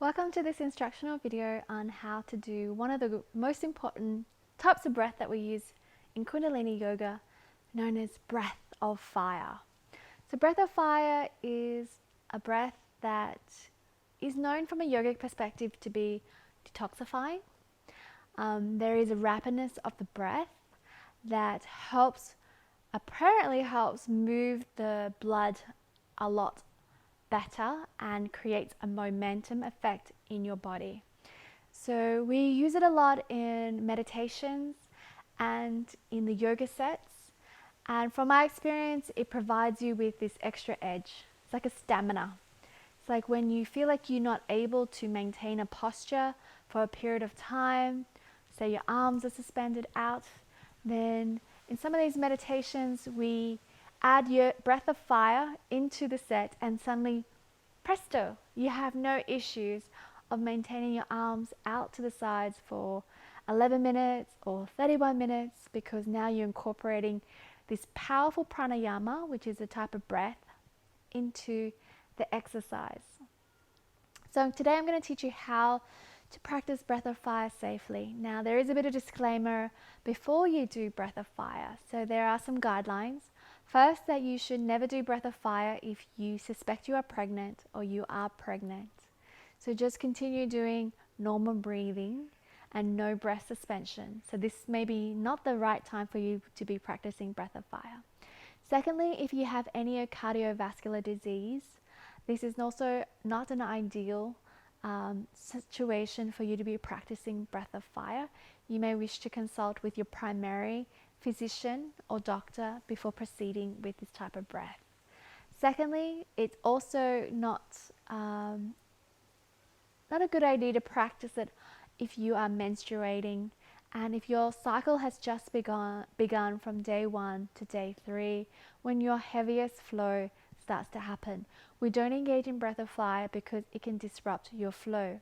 Welcome to this instructional video on how to do one of the most important types of breath that we use in Kundalini Yoga, known as breath of fire. So breath of fire is a breath that is known from a yogic perspective to be detoxifying. There is a rapidness of the breath that apparently helps move the blood a lot better and creates a momentum effect in your body. So we use it a lot in meditations and in the yoga sets. And from my experience, it provides you with this extra edge. It's like a stamina. It's like when you feel like you're not able to maintain a posture for a period of time, say your arms are suspended out, then in some of these meditations, we add your breath of fire into the set, and suddenly, presto, you have no issues of maintaining your arms out to the sides for 11 minutes or 31 minutes, because now you're incorporating this powerful pranayama, which is a type of breath, into the exercise. So today I'm going to teach you how to practice breath of fire safely. Now there is a bit of disclaimer before you do breath of fire. So there are some guidelines. First, that you should never do breath of fire if you suspect you are pregnant or you are pregnant. So just continue doing normal breathing and no breath suspension. So this may be not the right time for you to be practicing breath of fire. Secondly, if you have any cardiovascular disease, this is also not an ideal situation for you to be practicing breath of fire. You may wish to consult with your primary physician or doctor before proceeding with this type of breath. Secondly, it's also not a good idea to practice it if you are menstruating and if your cycle has just begun from day 1 to day 3, when your heaviest flow starts to happen. We don't engage in breath of fire because it can disrupt your flow.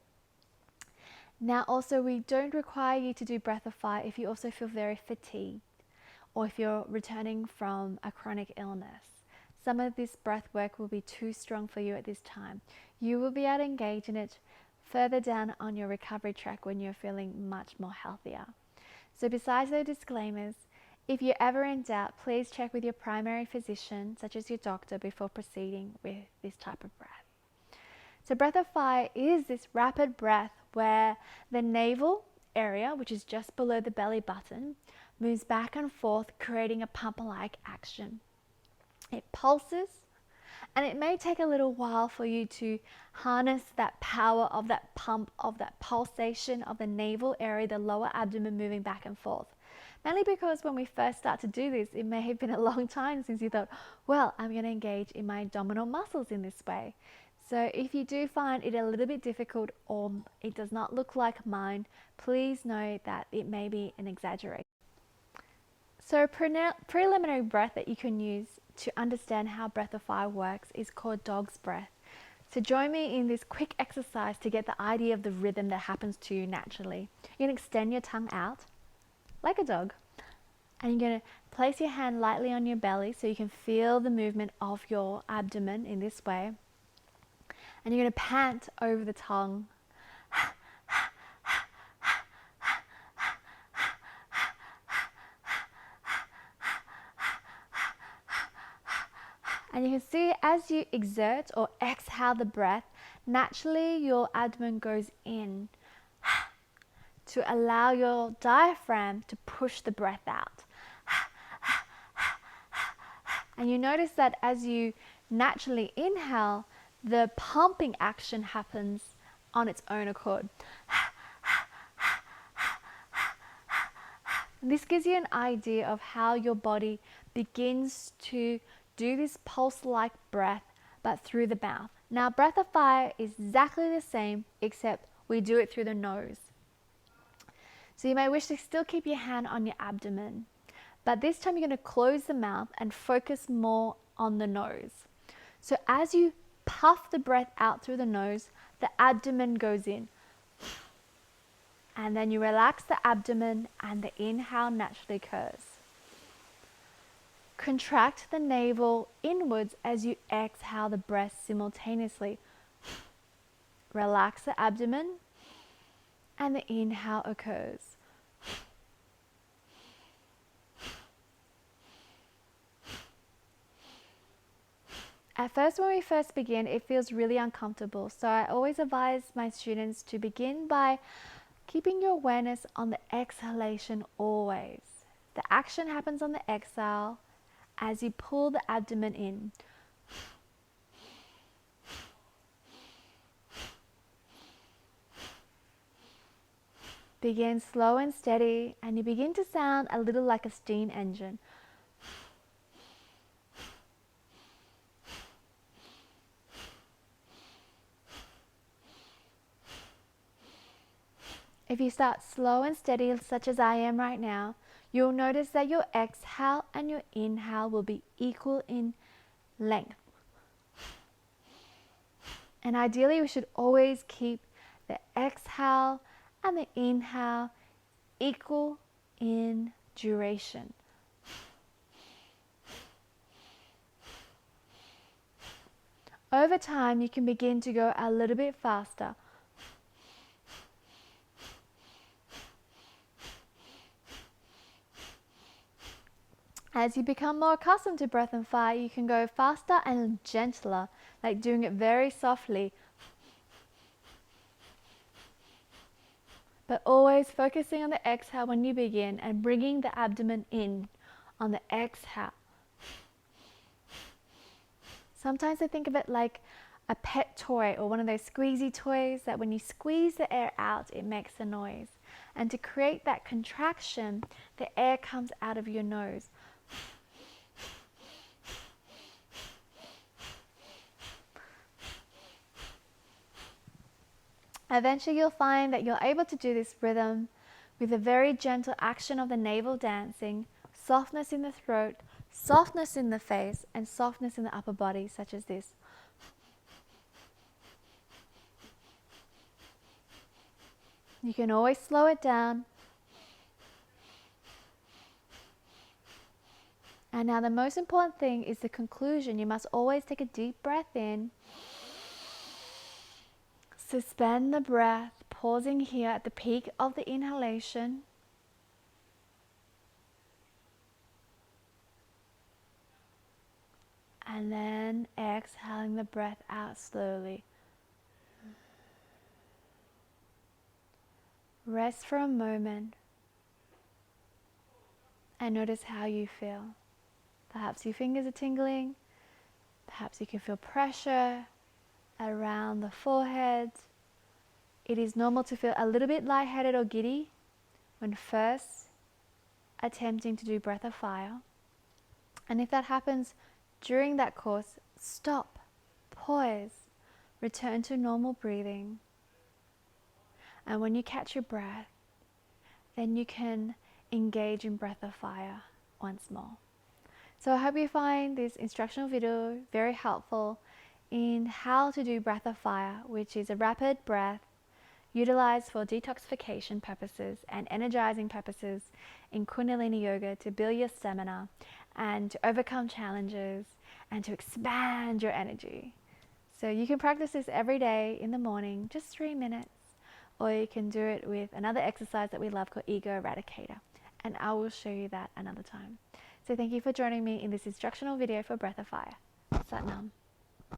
Now also, we don't require you to do breath of fire if you also feel very fatigued or if you're returning from a chronic illness. Some of this breath work will be too strong for you at this time. You will be able to engage in it further down on your recovery track when you're feeling much more healthier. So besides those disclaimers, if you're ever in doubt, please check with your primary physician, such as your doctor, before proceeding with this type of breath. So breath of fire is this rapid breath where the navel area, which is just below the belly button, moves back and forth, creating a pump-like action. It pulses, and it may take a little while for you to harness that power of that pump, of that pulsation of the navel area, the lower abdomen moving back and forth. Mainly because when we first start to do this, it may have been a long time since you thought, well, I'm going to engage in my abdominal muscles in this way. So if you do find it a little bit difficult or it does not look like mine, please know that it may be an exaggeration. So a preliminary breath that you can use to understand how breath of fire works is called dog's breath. So join me in this quick exercise to get the idea of the rhythm that happens to you naturally. You're going to extend your tongue out like a dog, and you're going to place your hand lightly on your belly so you can feel the movement of your abdomen in this way, and you're going to pant over the tongue. And you can see as you exert or exhale the breath, naturally your abdomen goes in to allow your diaphragm to push the breath out. And you notice that as you naturally inhale, the pumping action happens on its own accord. And this gives you an idea of how your body begins to do this pulse-like breath, but through the mouth. Now, breath of fire is exactly the same, except we do it through the nose. So you may wish to still keep your hand on your abdomen, but this time you're going to close the mouth and focus more on the nose. So as you puff the breath out through the nose, the abdomen goes in. And then you relax the abdomen and the inhale naturally occurs. Contract the navel inwards as you exhale the breath simultaneously. relax the abdomen, and the inhale occurs. At first, when we first begin, it feels really uncomfortable. So I always advise my students to begin by keeping your awareness on the exhalation always. The action happens on the exhale as you pull the abdomen in. Begin slow and steady, and you begin to sound a little like a steam engine. If you start slow and steady, such as I am right now, you'll notice that your exhale and your inhale will be equal in length. And ideally, we should always keep the exhale and the inhale equal in duration. Over time, you can begin to go a little bit faster. As you become more accustomed to breath and fire, you can go faster and gentler, like doing it very softly. But always focusing on the exhale when you begin and bringing the abdomen in on the exhale. Sometimes I think of it like a pet toy or one of those squeezy toys that when you squeeze the air out, it makes a noise. And to create that contraction, the air comes out of your nose. Eventually you'll find that you're able to do this rhythm with a very gentle action of the navel dancing, softness in the throat, softness in the face, and softness in the upper body, such as this. You can always slow it down. And now the most important thing is the conclusion. You must always take a deep breath in. Suspend the breath, pausing here at the peak of the inhalation. And then exhaling the breath out slowly. Rest for a moment and notice how you feel. Perhaps your fingers are tingling. Perhaps you can feel pressure around the forehead. It is normal to feel a little bit lightheaded or giddy when first attempting to do breath of fire. And if that happens during that course, stop, pause, return to normal breathing. And when you catch your breath, then you can engage in breath of fire once more. So I hope you find this instructional video very helpful in how to do breath of fire, which is a rapid breath utilized for detoxification purposes and energizing purposes in Kundalini Yoga to build your stamina and to overcome challenges and to expand your energy. So you can practice this every day in the morning, just 3 minutes, or you can do it with another exercise that we love called Ego Eradicator, and I will show you that another time. So thank you for joining me in this instructional video for breath of fire. Sat Nam.